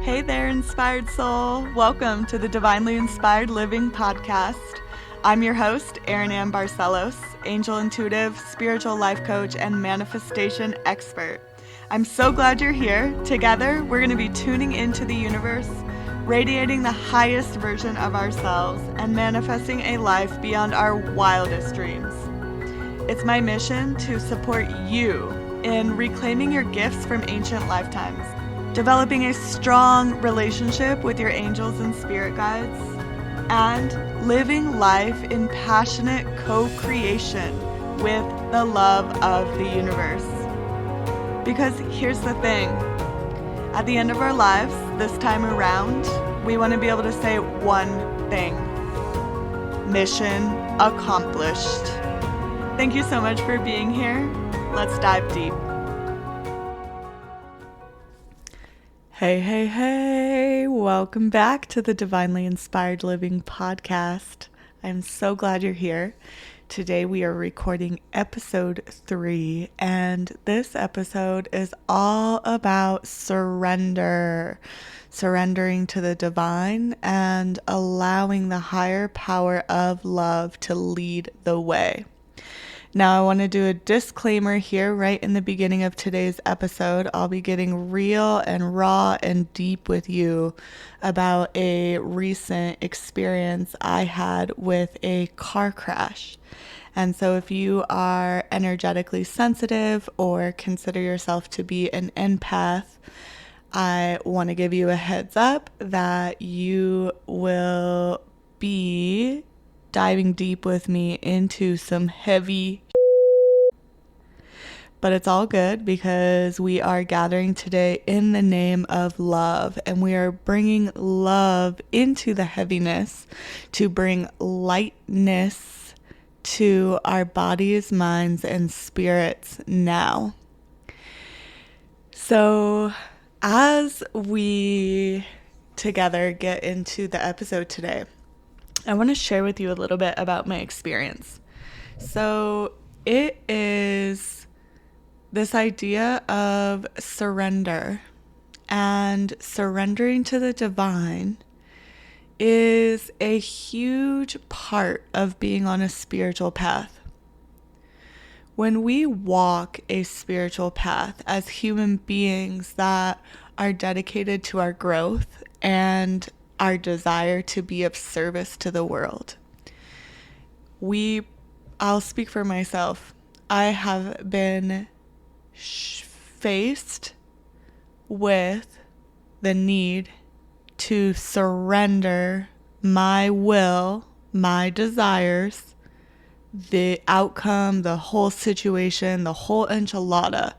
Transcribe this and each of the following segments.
Hey there, inspired soul. Welcome to the Divinely Inspired Living podcast. I'm your host, Erin Ann Barcellos, angel intuitive, spiritual life coach, and manifestation expert. I'm so glad you're here. Together, we're going to be tuning into the universe, radiating the highest version of ourselves, and manifesting a life beyond our wildest dreams. It's my mission to support you in reclaiming your gifts from ancient lifetimes, developing a strong relationship with your angels and spirit guides, and living life in passionate co-creation with the love of the universe. Because here's the thing, at the end of our lives, this time around, we want to be able to say one thing: mission accomplished. Thank you so much for being here. Let's dive deep. Hey, welcome back to the Divinely Inspired Living podcast. I'm so glad you're here. Today we are recording episode 3, and this episode is all about surrender. Surrendering to the divine and allowing the higher power of love to lead the way. Now, I want to do a disclaimer here right in the beginning of today's episode. I'll be getting real and raw and deep with you about a recent experience I had with a car crash. And so if you are energetically sensitive or consider yourself to be an empath, I want to give you a heads up that you will be diving deep with me into some heavy but it's all good because we are gathering today in the name of love, and we are bringing love into the heaviness to bring lightness to our bodies, minds, and spirits now. So as we together get into the episode today, I want to share with you a little bit about my experience. So it is this idea of surrender, and surrendering to the divine is a huge part of being on a spiritual path. When we walk a spiritual path as human beings that are dedicated to our growth and our desire to be of service to the world, I'll speak for myself. I have been faced with the need to surrender my will, my desires, the outcome, the whole situation, the whole enchilada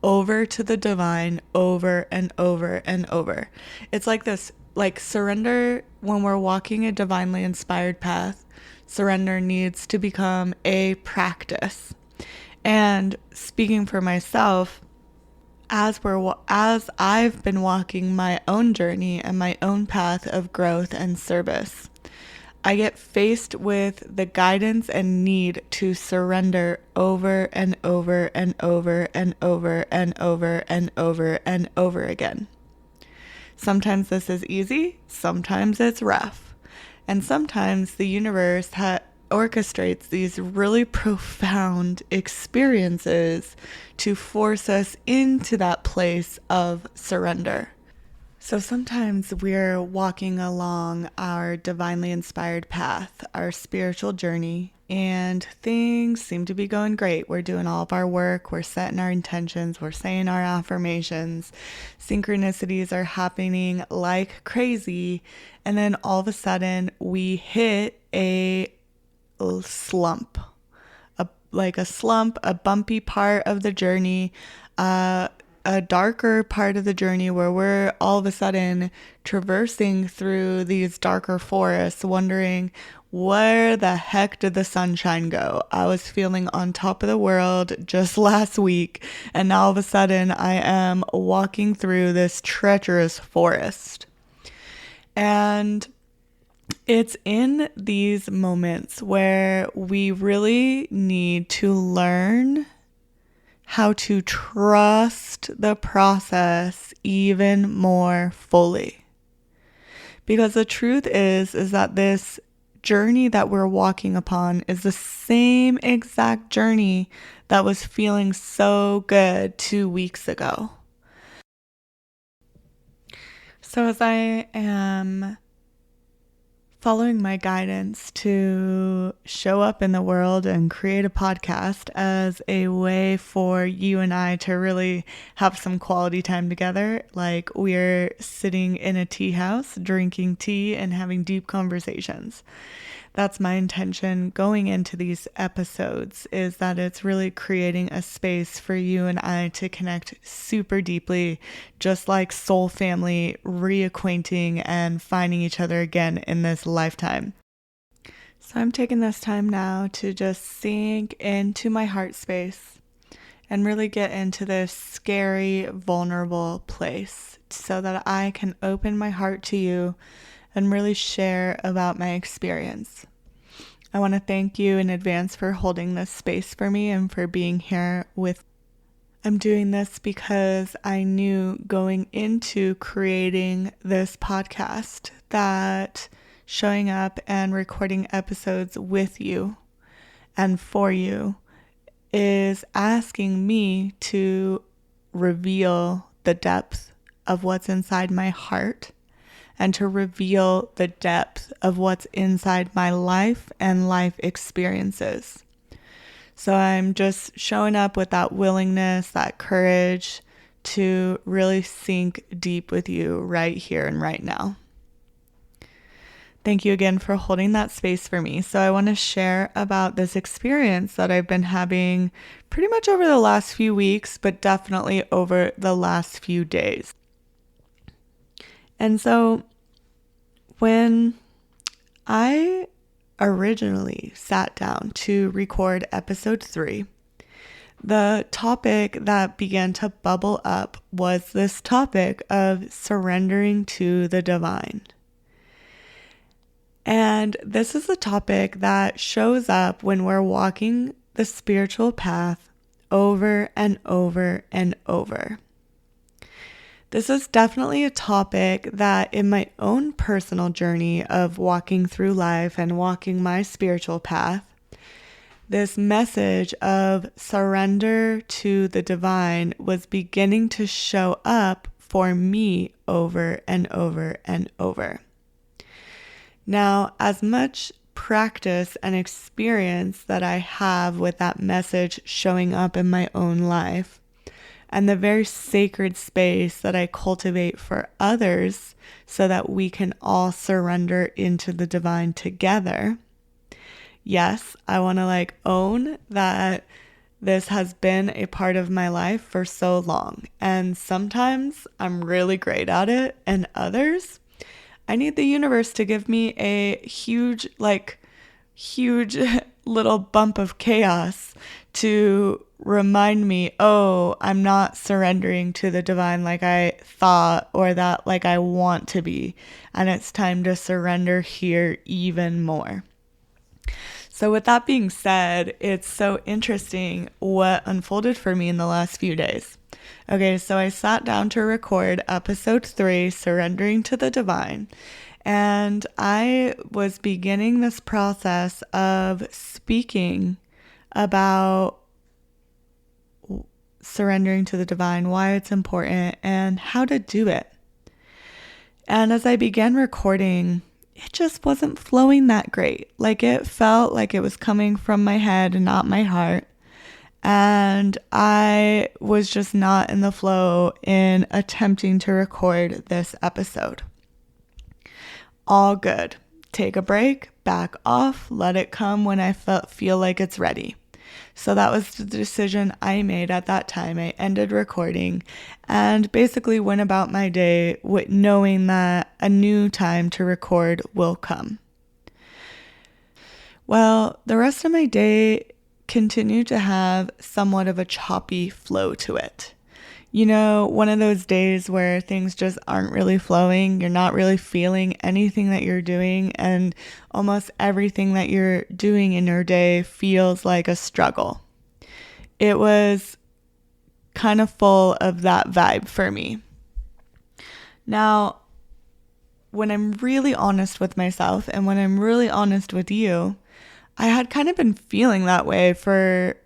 over to the divine over and over and over. It's like this, like surrender when we're walking a divinely inspired path. Surrender needs to become a practice. And speaking for myself, as I've been walking my own journey and my own path of growth and service, I get faced with the guidance and need to surrender over and over and over and over and over and over and over again. Sometimes this is easy, sometimes it's rough, and sometimes the universe orchestrates these really profound experiences to force us into that place of surrender. So sometimes we're walking along our divinely inspired path, our spiritual journey, and things seem to be going great. We're doing all of our work, we're setting our intentions, we're saying our affirmations, synchronicities are happening like crazy, and then all of a sudden we hit a slump, a bumpy part of the journey, a darker part of the journey where we're all of a sudden traversing through these darker forests, wondering, where the heck did the sunshine go? I was feeling on top of the world just last week, and now all of a sudden I am walking through this treacherous forest. And it's in these moments where we really need to learn how to trust the process even more fully. Because the truth is that this journey that we're walking upon is the same exact journey that was feeling so good 2 weeks ago. So as I am following my guidance to show up in the world and create a podcast as a way for you and I to really have some quality time together, like we're sitting in a tea house, drinking tea and having deep conversations. That's my intention going into these episodes, is that it's really creating a space for you and I to connect super deeply, just like soul family, reacquainting and finding each other again in this lifetime. So I'm taking this time now to just sink into my heart space and really get into this scary, vulnerable place so that I can open my heart to you and really share about my experience. I want to thank you in advance for holding this space for me and for being here with me. I'm doing this because I knew going into creating this podcast that showing up and recording episodes with you and for you is asking me to reveal the depth of what's inside my heart and to reveal the depth of what's inside my life and life experiences. So I'm just showing up with that willingness, that courage to really sink deep with you right here and right now. Thank you again for holding that space for me. So I want to share about this experience that I've been having pretty much over the last few weeks, but definitely over the last few days. And so when I originally sat down to record episode 3, the topic that began to bubble up was this topic of surrendering to the divine. And this is a topic that shows up when we're walking the spiritual path over and over and over. This is definitely a topic that in my own personal journey of walking through life and walking my spiritual path, this message of surrender to the divine was beginning to show up for me over and over and over. Now, as much practice and experience that I have with that message showing up in my own life, and the very sacred space that I cultivate for others so that we can all surrender into the divine together. Yes, I want to own that this has been a part of my life for so long. And sometimes I'm really great at it, and others, I need the universe to give me a huge little bump of chaos to remind me, oh, I'm not surrendering to the divine like I thought or that like I want to be. And it's time to surrender here even more. So with that being said, it's so interesting what unfolded for me in the last few days. Okay, so I sat down to record episode 3, Surrendering to the Divine. And I was beginning this process of speaking about surrendering to the divine, why it's important, and how to do it. And as I began recording, it just wasn't flowing that great. It felt like it was coming from my head and not my heart. And I was just not in the flow in attempting to record this episode. All good. Take a break, back off, let it come when I feel like it's ready. So that was the decision I made at that time. I ended recording and basically went about my day with knowing that a new time to record will come. Well, the rest of my day continued to have somewhat of a choppy flow to it. You know, one of those days where things just aren't really flowing, you're not really feeling anything that you're doing, and almost everything that you're doing in your day feels like a struggle. It was kind of full of that vibe for me. Now, when I'm really honest with myself and when I'm really honest with you, I had kind of been feeling that way for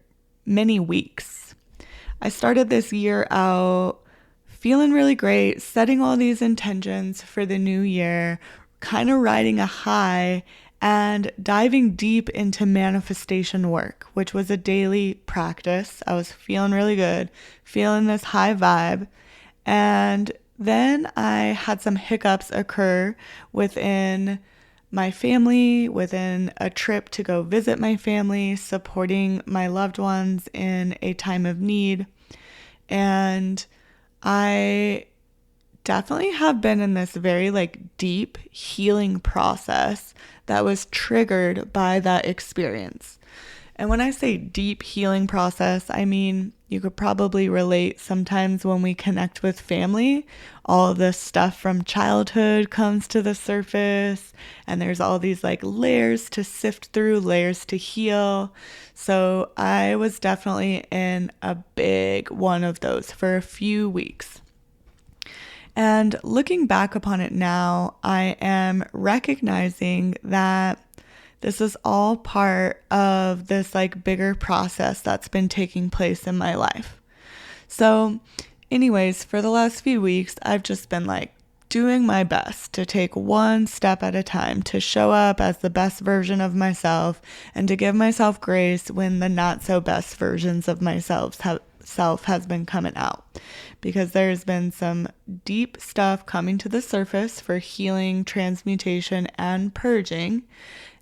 many weeks. I started this year out feeling really great, setting all these intentions for the new year, kind of riding a high and diving deep into manifestation work, which was a daily practice. I was feeling really good, feeling this high vibe. And then I had some hiccups occur within my family, within a trip to go visit my family, supporting my loved ones in a time of need. And I definitely have been in this very deep healing process that was triggered by that experience. And when I say deep healing process, I mean, you could probably relate sometimes when we connect with family, all of this stuff from childhood comes to the surface, and there's all these layers to sift through, layers to heal. So I was definitely in a big one of those for a few weeks. And looking back upon it now, I am recognizing that this is all part of this bigger process that's been taking place in my life. So anyways, for the last few weeks, I've just been doing my best to take one step at a time, to show up as the best version of myself and to give myself grace when the not so best versions of myself has been coming out, because there's been some deep stuff coming to the surface for healing, transmutation, and purging.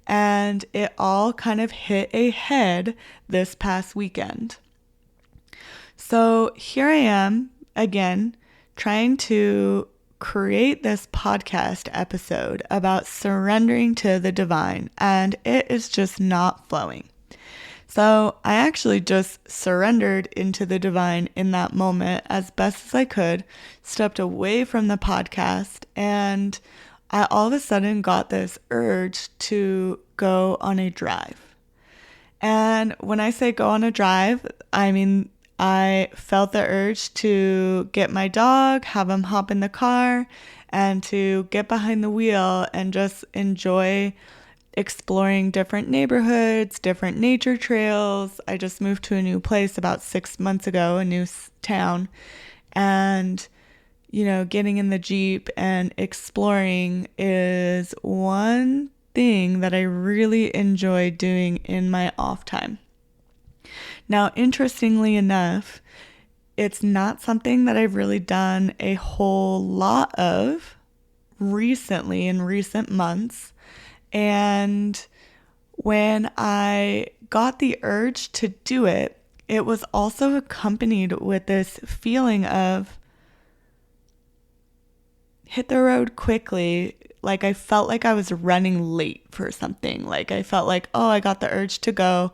And it all kind of hit a head this past weekend. So here I am again, trying to create this podcast episode about surrendering to the divine, and it is just not flowing. So I actually just surrendered into the divine in that moment as best as I could, stepped away from the podcast, and I all of a sudden got this urge to go on a drive. And when I say go on a drive, I mean, I felt the urge to get my dog, have him hop in the car, and to get behind the wheel and just enjoy exploring different neighborhoods, different nature trails. I just moved to a new place about 6 months ago, a new town, and getting in the Jeep and exploring is one thing that I really enjoy doing in my off time. Now, interestingly enough, it's not something that I've really done a whole lot of recently in recent months. And when I got the urge to do it, it was also accompanied with this feeling of hit the road quickly. I felt like I was running late for something. I felt oh, I got the urge to go.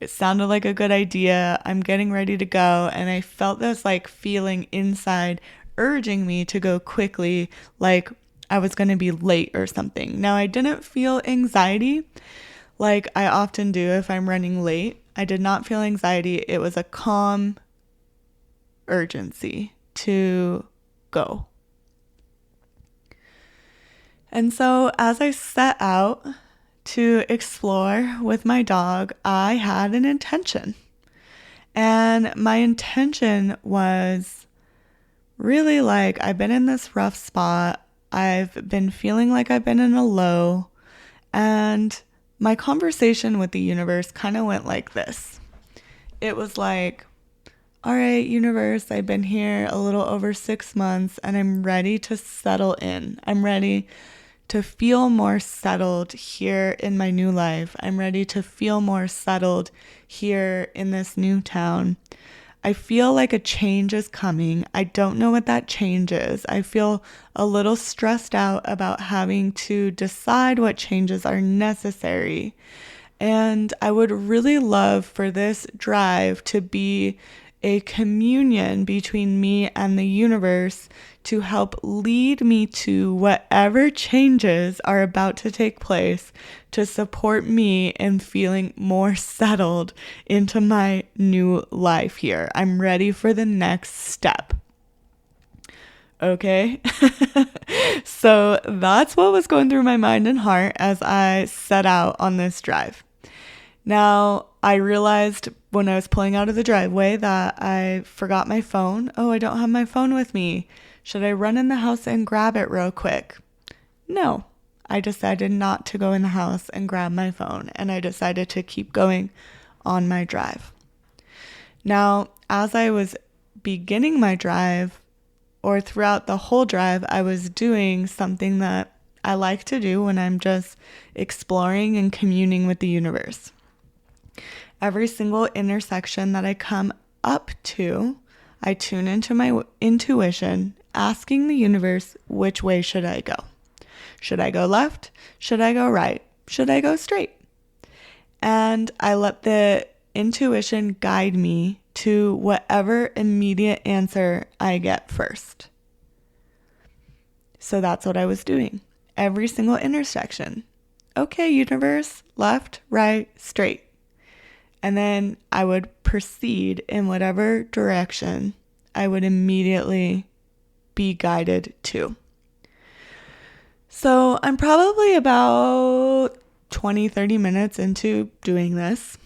It sounded like a good idea. I'm getting ready to go. And I felt this feeling inside urging me to go quickly, I was going to be late or something. Now, I didn't feel anxiety like I often do if I'm running late. I did not feel anxiety. It was a calm urgency to go. And so as I set out to explore with my dog, I had an intention. And my intention was really I've been in this rough spot. I've been feeling like I've been in a low. And my conversation with the universe kind of went like this. It was all right, universe, I've been here a little over 6 months and I'm ready to settle in. I'm ready to feel more settled here in my new life. I'm ready to feel more settled here in this new town. I feel like a change is coming. I don't know what that change is. I feel a little stressed out about having to decide what changes are necessary. And I would really love for this drive to be a communion between me and the universe to help lead me to whatever changes are about to take place to support me in feeling more settled into my new life here. I'm ready for the next step. Okay. So that's what was going through my mind and heart as I set out on this drive. Now, I realized when I was pulling out of the driveway that I forgot my phone. Oh, I don't have my phone with me. Should I run in the house and grab it real quick? No, I decided not to go in the house and grab my phone, and I decided to keep going on my drive. Now, as I was beginning my drive, or throughout the whole drive, I was doing something that I like to do when I'm just exploring and communing with the universe. Every single intersection that I come up to, I tune into my intuition, asking the universe, which way should I go? Should I go left? Should I go right? Should I go straight? And I let the intuition guide me to whatever immediate answer I get first. So that's what I was doing. Every single intersection. Okay, universe, left, right, straight. And then I would proceed in whatever direction I would immediately be guided to. So I'm probably about 20-30 minutes into doing this,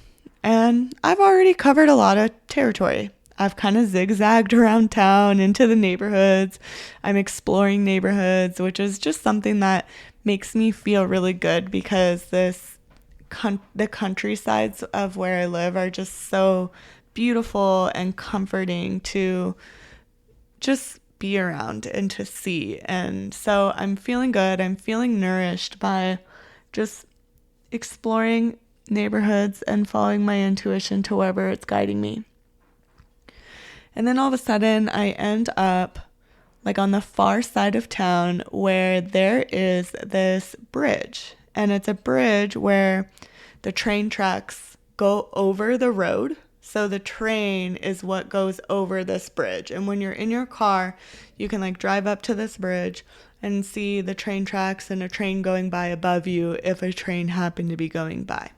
and I've already covered a lot of territory. I've kind of zigzagged around town into the neighborhoods. I'm exploring neighborhoods, which is just something that makes me feel really good because the countrysides of where I live are just so beautiful and comforting to just be around and to see. And so I'm feeling good. I'm feeling nourished by just exploring neighborhoods and following my intuition to wherever it's guiding me. And then all of a sudden I end up like on the far side of town where there is this bridge. And it's a bridge where the train tracks go over the road. So the train is what goes over this bridge. And when you're in your car, you can like drive up to this bridge and see the train tracks and a train going by above you if a train happened to be going by.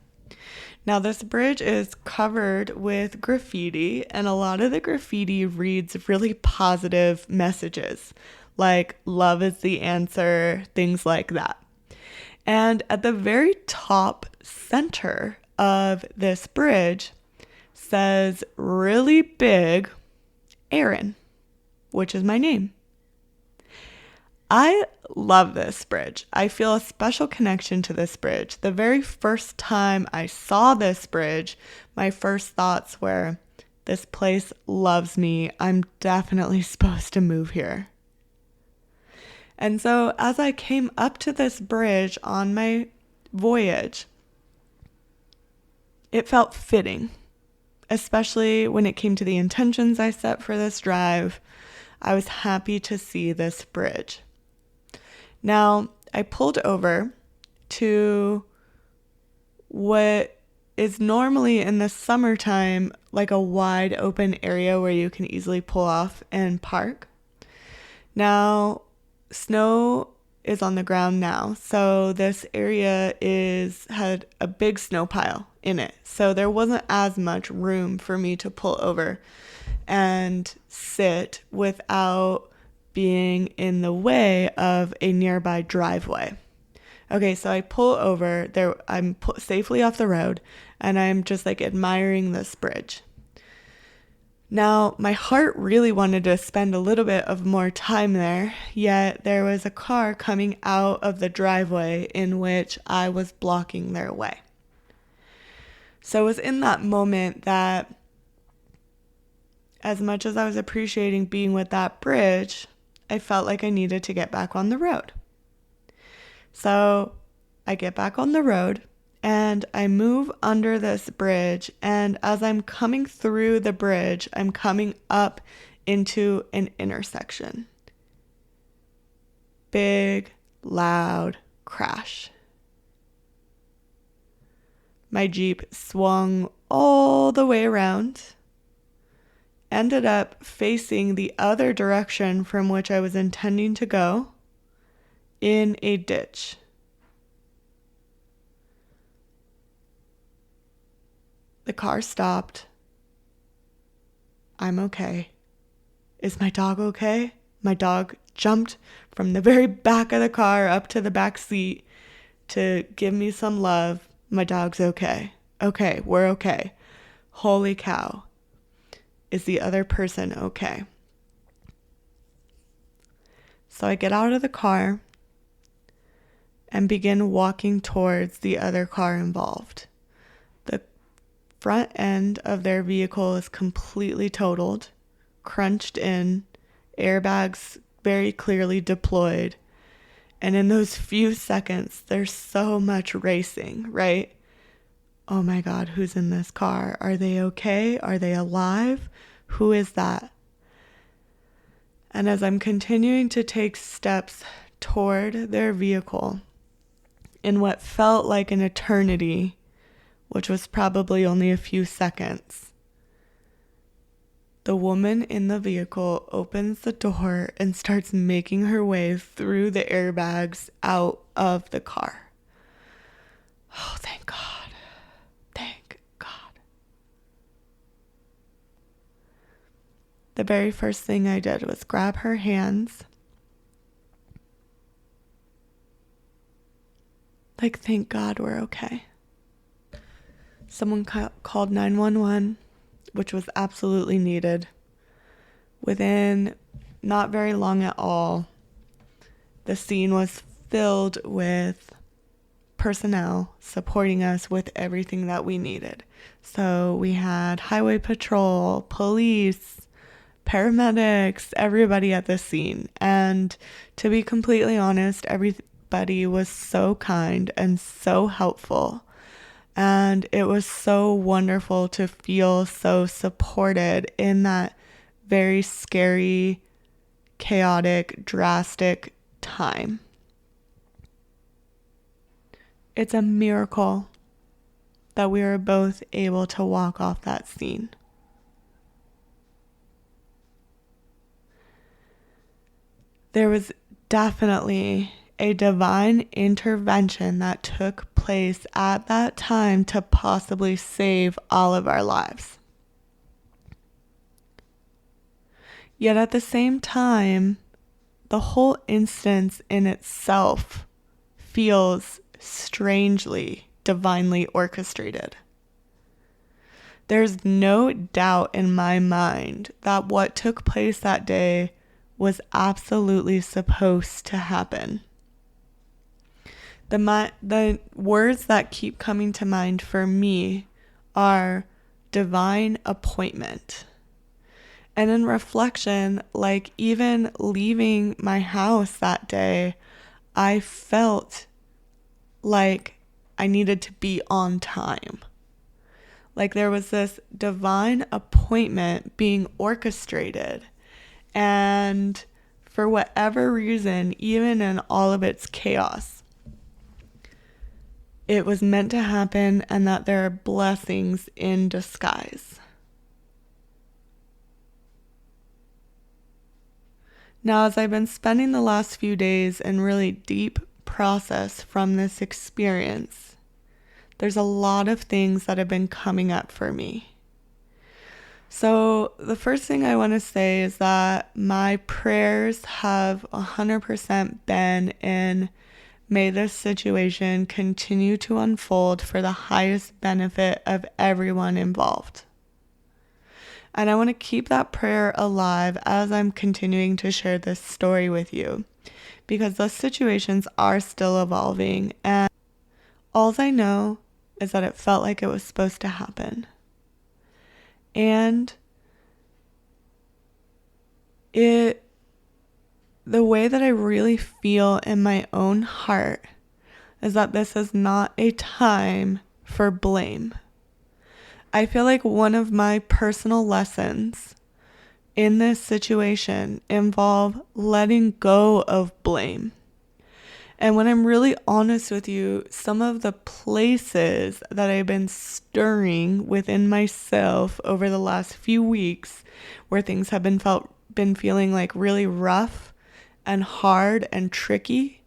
Now, this bridge is covered with graffiti, and a lot of the graffiti reads really positive messages, like love is the answer, things like that. And at the very top center of this bridge says really big, Erin, which is my name. I love this bridge. I feel a special connection to this bridge. The very first time I saw this bridge, my first thoughts were, this place loves me. I'm definitely supposed to move here. And so as I came up to this bridge on my voyage, it felt fitting, especially when it came to the intentions I set for this drive. I was happy to see this bridge. Now, I pulled over to what is normally in the summertime like a wide open area where you can easily pull off and park. Now, snow is on the ground now, so this area had a big snow pile in it. So there wasn't as much room for me to pull over and sit without being in the way of a nearby driveway. Okay, so I pull over there. I'm safely off the road, and I'm just like admiring this bridge. Now, my heart really wanted to spend a little bit of more time there, yet there was a car coming out of the driveway in which I was blocking their way. So it was in that moment that, as much as I was appreciating being with that bridge, I felt like I needed to get back on the road. So I get back on the road and I move under this bridge. And as I'm coming through the bridge, I'm coming up into an intersection. Big, loud crash. My Jeep swung all the way around. ended up facing the other direction from which I was intending to go in a ditch. The car stopped. I'm okay. Is my dog okay? My dog jumped from the very back of the car up to the back seat to give me some love. My dog's okay. Okay, we're okay. Holy cow. Is the other person okay? So I get out of the car and begin walking towards the other car involved. The front end of their vehicle is completely totaled, crunched in, airbags very clearly deployed. And in those few seconds, there's so much racing, right? Oh my God, who's in this car? Are they okay? Are they alive? Who is that? And as I'm continuing to take steps toward their vehicle, in what felt like an eternity, which was probably only a few seconds, the woman in the vehicle opens the door and starts making her way through the airbags out of the car. Oh, thank God. Thank God. The very first thing I did was grab her hands. Like, thank God we're okay. Someone called 911, which was absolutely needed. Within not very long at all, the scene was filled with personnel supporting us with everything that we needed. So we had highway patrol, police, paramedics, everybody at the scene. And to be completely honest, everybody was so kind and so helpful. And it was so wonderful to feel so supported in that very scary, chaotic, drastic time. It's a miracle that we were both able to walk off that scene. There was definitely a divine intervention that took place at that time to possibly save all of our lives. Yet at the same time, the whole instance in itself feels strangely, divinely orchestrated. There's no doubt in my mind that what took place that day was absolutely supposed to happen. The words that keep coming to mind for me are divine appointment. And in reflection, like even leaving my house that day, I felt like I needed to be on time. Like there was this divine appointment being orchestrated. And for whatever reason, even in all of its chaos, it was meant to happen, and that there are blessings in disguise. Now, as I've been spending the last few days in really deep process from this experience, there's a lot of things that have been coming up for me. So the first thing I want to say is that my prayers have 100% been in may this situation continue to unfold for the highest benefit of everyone involved. And I want to keep that prayer alive as I'm continuing to share this story with you, because the situations are still evolving, and all I know is that it felt like it was supposed to happen. And the way that I really feel in my own heart is that this is not a time for blame. I feel like one of my personal lessons in this situation involve letting go of blame And when I'm really honest with you, some of the places that I've been stirring within myself over the last few weeks, where things have been feeling like really rough and hard and tricky,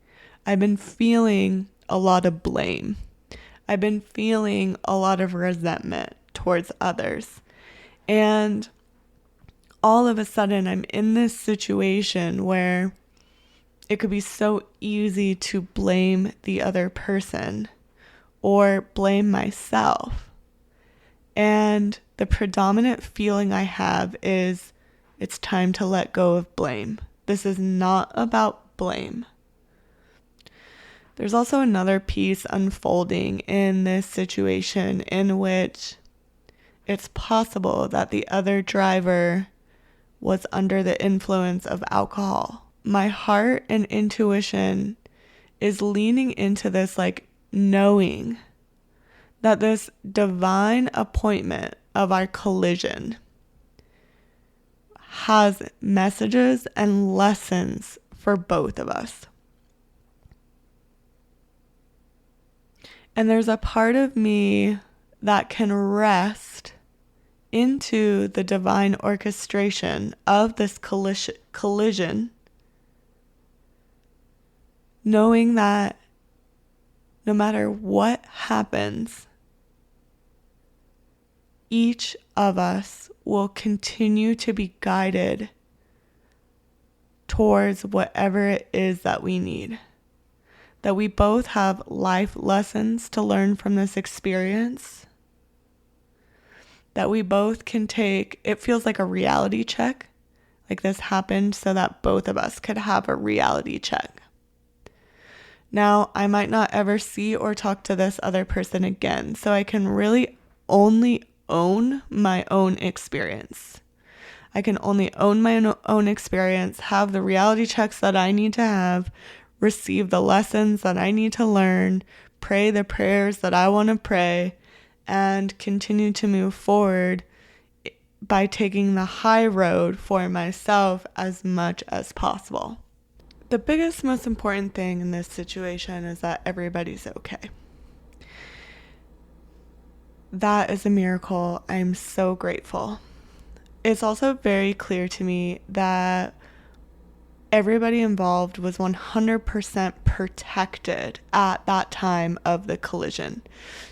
I've been feeling a lot of blame. I've been feeling a lot of resentment towards others. And all of a sudden, I'm in this situation where it could be so easy to blame the other person or blame myself. And the predominant feeling I have is it's time to let go of blame. This is not about blame. There's also another piece unfolding in this situation in which it's possible that the other driver was under the influence of alcohol. My heart and intuition is leaning into this, like, knowing that this divine appointment of our collision has messages and lessons for both of us. And there's a part of me that can rest into the divine orchestration of this collision, knowing that no matter what happens, each of us will continue to be guided towards whatever it is that we need. That we both have life lessons to learn from this experience. That we both can take, it feels like a reality check. Like this happened so that both of us could have a reality check. Now, I might not ever see or talk to this other person again, so I can really only own my own experience. I can only own my own experience, have the reality checks that I need to have, receive the lessons that I need to learn, pray the prayers that I want to pray, and continue to move forward by taking the high road for myself as much as possible. The biggest, most important thing in this situation is that everybody's okay. That is a miracle. I'm so grateful. It's also very clear to me that everybody involved was 100% protected at that time of the collision.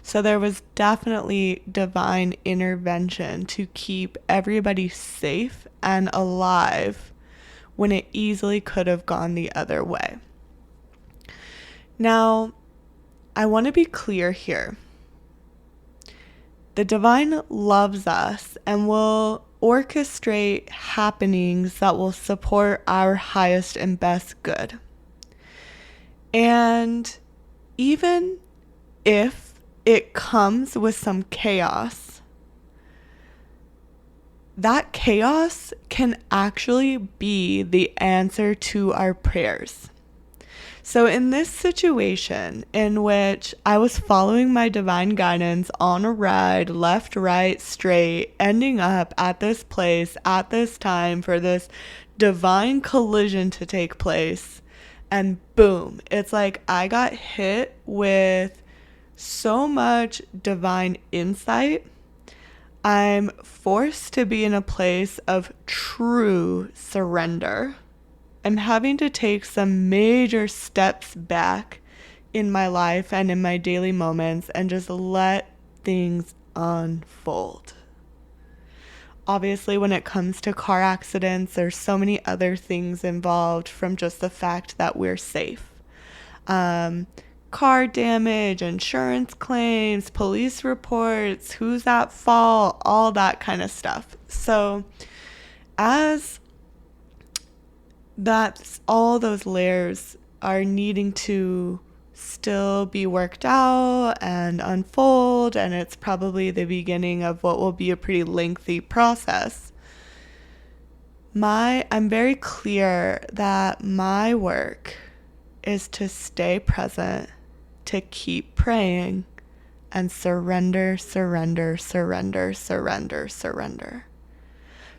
So there was definitely divine intervention to keep everybody safe and alive when it easily could have gone the other way. Now, I want to be clear here. The divine loves us and will orchestrate happenings that will support our highest and best good. And even if it comes with some chaos, that chaos can actually be the answer to our prayers. So in this situation in which I was following my divine guidance on a ride, left, right, straight, ending up at this place at this time for this divine collision to take place, and boom, it's like I got hit with so much divine insight. I'm forced to be in a place of true surrender. I'm having to take some major steps back in my life and in my daily moments and just let things unfold. Obviously, when it comes to car accidents, there's so many other things involved from just the fact that we're safe. Car damage, insurance claims, police reports, who's at fault, all that kind of stuff. So as that's all those layers are needing to still be worked out and unfold, and it's probably the beginning of what will be a pretty lengthy process. I'm very clear that my work is to stay present, to keep praying, and surrender, surrender, surrender, surrender, surrender.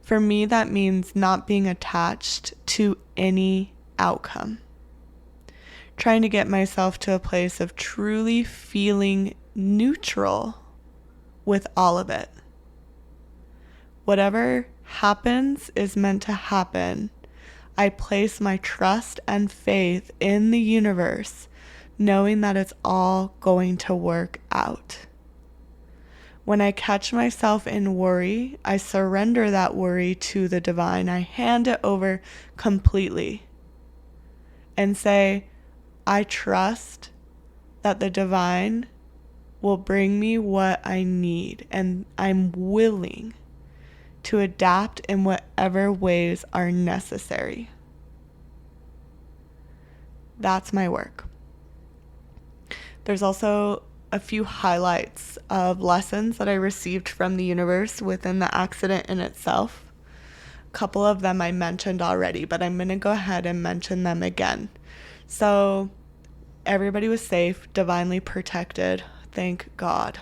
For me, that means not being attached to any outcome. trying to get myself to a place of truly feeling neutral with all of it. Whatever happens is meant to happen. I place my trust and faith in the universe, knowing that it's all going to work out. When I catch myself in worry, I surrender that worry to the divine. I hand it over completely and say, I trust that the divine will bring me what I need, and I'm willing to adapt in whatever ways are necessary. That's my work. There's also a few highlights of lessons that I received from the universe within the accident in itself. A couple of them I mentioned already, but I'm going to go ahead and mention them again. So everybody was safe, divinely protected, thank God.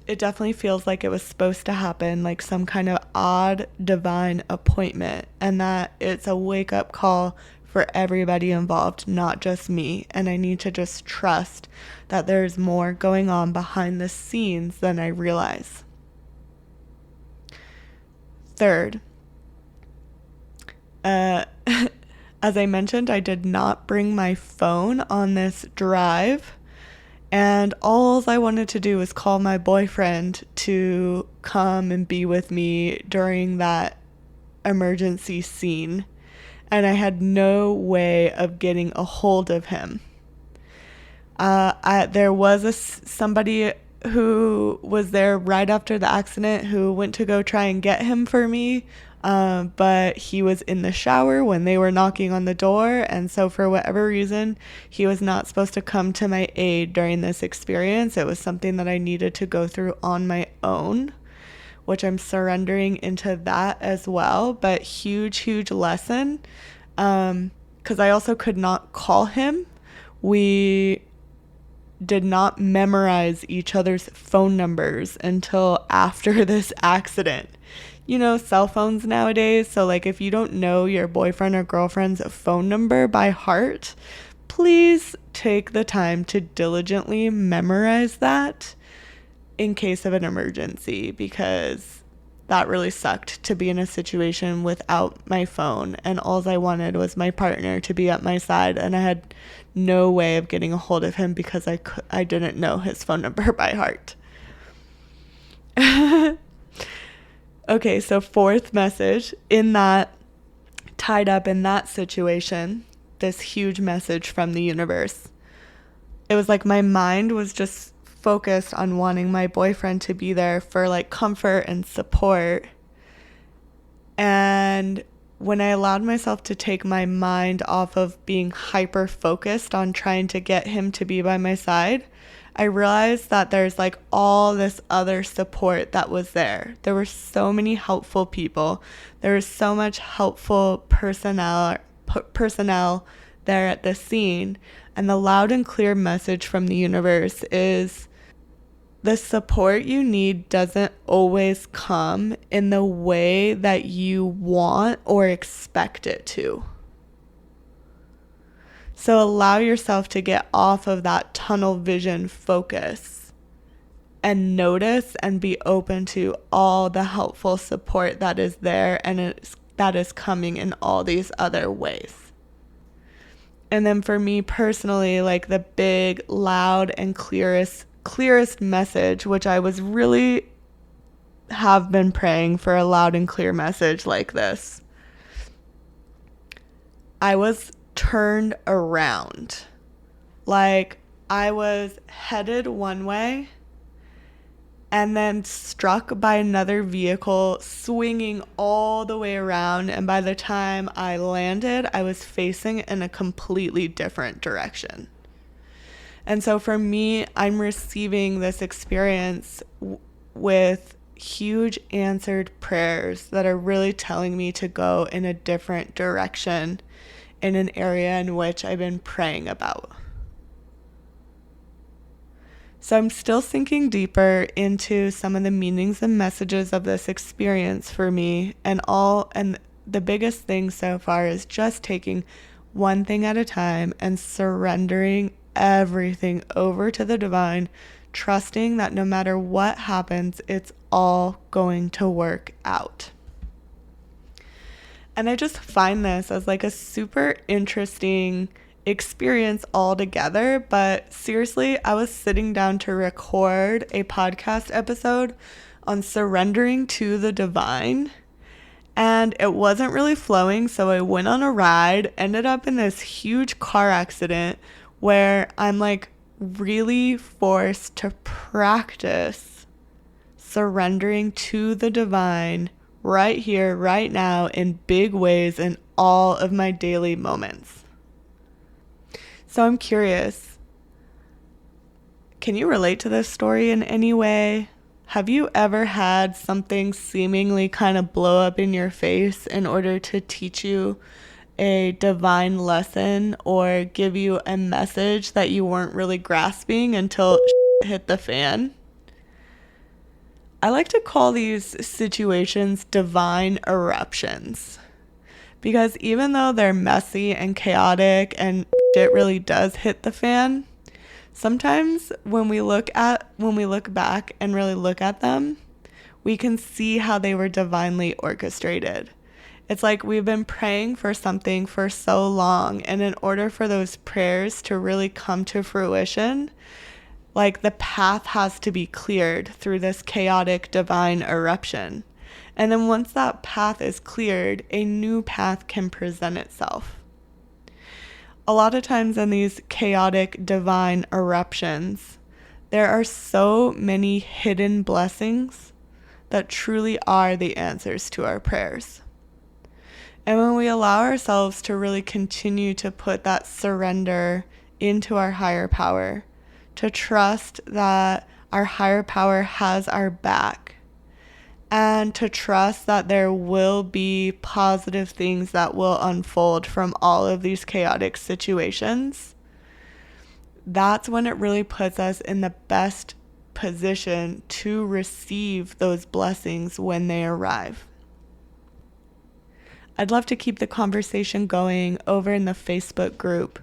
It definitely feels like it was supposed to happen, like some kind of odd divine appointment, and that it's a wake-up call for everybody involved, not just me. And I need to just trust that there's more going on behind the scenes than I realize. Third, as I mentioned, I did not bring my phone on this drive. And all I wanted to do was call my boyfriend to come and be with me during that emergency scene. And I had no way of getting a hold of him. There was somebody who was there right after the accident who went to go try and get him for me. But he was in the shower when they were knocking on the door, and so for whatever reason, he was not supposed to come to my aid during this experience. It was something that I needed to go through on my own, which I'm surrendering into that as well. But huge lesson, because I also could not call him. We did not memorize each other's phone numbers until after this accident. You know, cell phones nowadays, so like if you don't know your boyfriend or girlfriend's phone number by heart, please take the time to diligently memorize that in case of an emergency, because that really sucked to be in a situation without my phone, and all I wanted was my partner to be at my side, and I had no way of getting a hold of him because I didn't know his phone number by heart. Okay, so fourth message in that, tied up in that situation, this huge message from the universe. It was like my mind was just focused on wanting my boyfriend to be there for like comfort and support. And when I allowed myself to take my mind off of being hyper focused on trying to get him to be by my side, I realized that there's like all this other support that was there. There were so many helpful people. There was so much helpful personnel there at the scene. And the loud and clear message from the universe is the support you need doesn't always come in the way that you want or expect it to. So allow yourself to get off of that tunnel vision focus and notice and be open to all the helpful support that is there and that is coming in all these other ways. And then for me personally, like the big, loud, and clearest message, which I was really have been praying for a loud and clear message like this. I was turned around. Like I was headed one way and then struck by another vehicle swinging all the way around, and by the time I landed, I was facing in a completely different direction. And so for me, I'm receiving this experience with huge answered prayers that are really telling me to go in a different direction in an area in which I've been praying about. So I'm still sinking deeper into some of the meanings and messages of this experience for me, and the biggest thing so far is just taking one thing at a time, and surrendering everything over to the divine, trusting that no matter what happens, it's all going to work out. And I just find this as like a super interesting experience altogether. But seriously, I was sitting down to record a podcast episode on surrendering to the divine, and it wasn't really flowing. So I went on a ride, ended up in this huge car accident where I'm like really forced to practice surrendering to the divine right here, right now, in big ways in all of my daily moments. So I'm curious, can you relate to this story in any way? Have you ever had something seemingly kind of blow up in your face in order to teach you a divine lesson or give you a message that you weren't really grasping until hit the fan? I like to call these situations divine eruptions, because even though they're messy and chaotic and shit really does hit the fan, sometimes when we look back and really look at them, we can see how they were divinely orchestrated. It's like we've been praying for something for so long, and in order for those prayers to really come to fruition, like the path has to be cleared through this chaotic divine eruption. And then once that path is cleared, a new path can present itself. A lot of times in these chaotic divine eruptions, there are so many hidden blessings that truly are the answers to our prayers. And when we allow ourselves to really continue to put that surrender into our higher power, to trust that our higher power has our back, and to trust that there will be positive things that will unfold from all of these chaotic situations, that's when it really puts us in the best position to receive those blessings when they arrive. I'd love to keep the conversation going over in the Facebook group,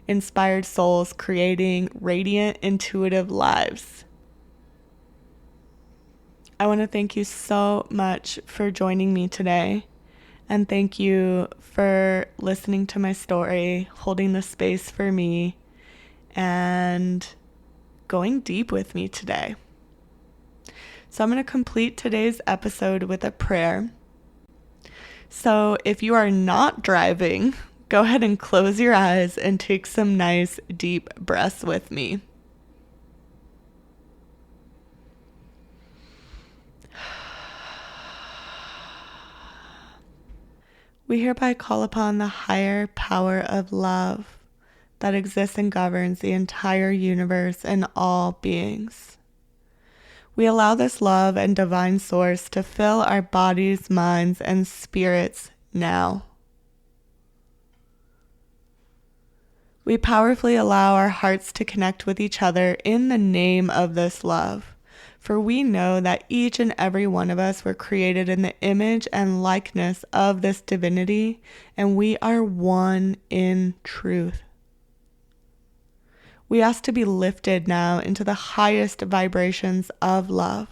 Inspired Souls Creating Radiant Intuitive Lives. I want to thank you so much for joining me today, and thank you for listening to my story, holding the space for me, and going deep with me today. So I'm going to complete today's episode with a prayer. So if you are not driving, go ahead and close your eyes and take some nice deep breaths with me. We hereby call upon the higher power of love that exists and governs the entire universe and all beings. We allow this love and divine source to fill our bodies, minds, and spirits now. We powerfully allow our hearts to connect with each other in the name of this love, for we know that each and every one of us were created in the image and likeness of this divinity, and we are one in truth. We ask to be lifted now into the highest vibrations of love,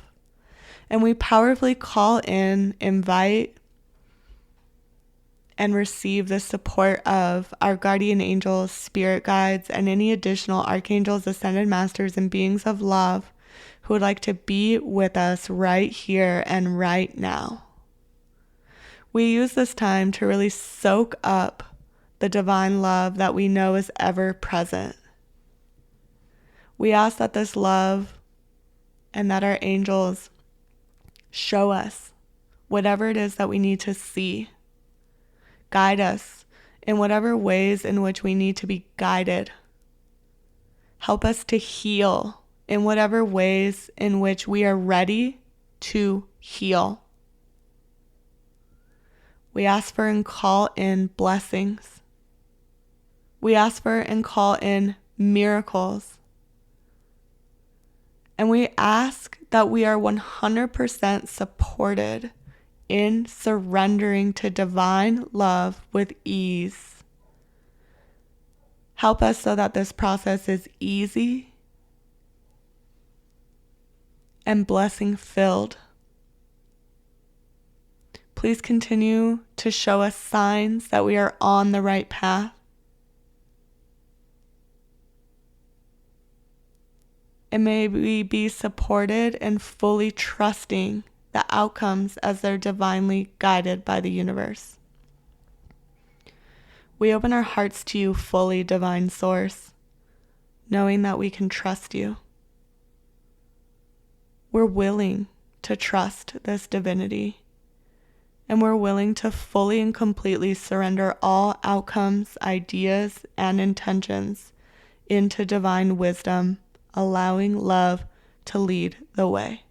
and we powerfully call in, invite, and receive the support of our guardian angels, spirit guides, and any additional archangels, ascended masters, and beings of love who would like to be with us right here and right now. We use this time to really soak up the divine love that we know is ever present. We ask that this love and that our angels show us whatever it is that we need to see. Guide us in whatever ways in which we need to be guided. Help us to heal in whatever ways in which we are ready to heal. We ask for and call in blessings. We ask for and call in miracles. And we ask that we are 100% supported in surrendering to divine love with ease. Help us so that this process is easy and blessing filled. Please continue to show us signs that we are on the right path. And may we be supported and fully trusting the outcomes as they're divinely guided by the universe. We open our hearts to you fully, Divine Source, knowing that we can trust you. We're willing to trust this divinity, and we're willing to fully and completely surrender all outcomes, ideas, and intentions into divine wisdom, allowing love to lead the way.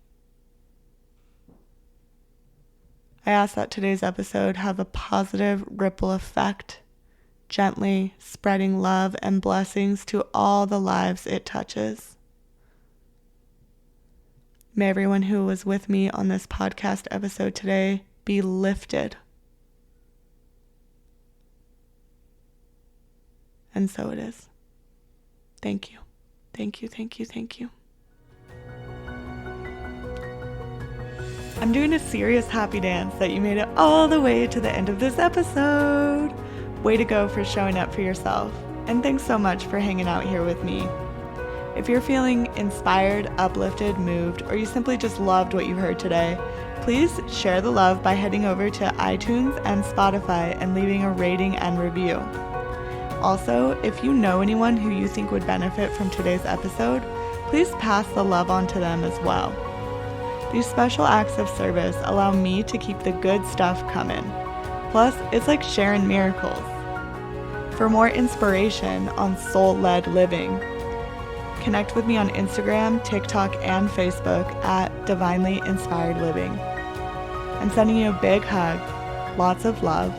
I ask that today's episode have a positive ripple effect, gently spreading love and blessings to all the lives it touches. May everyone who was with me on this podcast episode today be lifted. And so it is. Thank you. Thank you, thank you, thank you. I'm doing a serious happy dance that you made it all the way to the end of this episode. Way to go for showing up for yourself. And thanks so much for hanging out here with me. If you're feeling inspired, uplifted, moved, or you simply just loved what you heard today, please share the love by heading over to iTunes and Spotify and leaving a rating and review. Also, if you know anyone who you think would benefit from today's episode, please pass the love on to them as well. These special acts of service allow me to keep the good stuff coming. Plus, it's like sharing miracles. For more inspiration on soul-led living, connect with me on Instagram, TikTok, and Facebook at Divinely Inspired Living. I'm sending you a big hug, lots of love.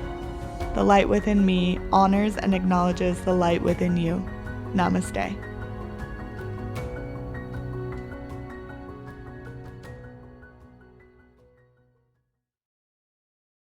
The light within me honors and acknowledges the light within you. Namaste.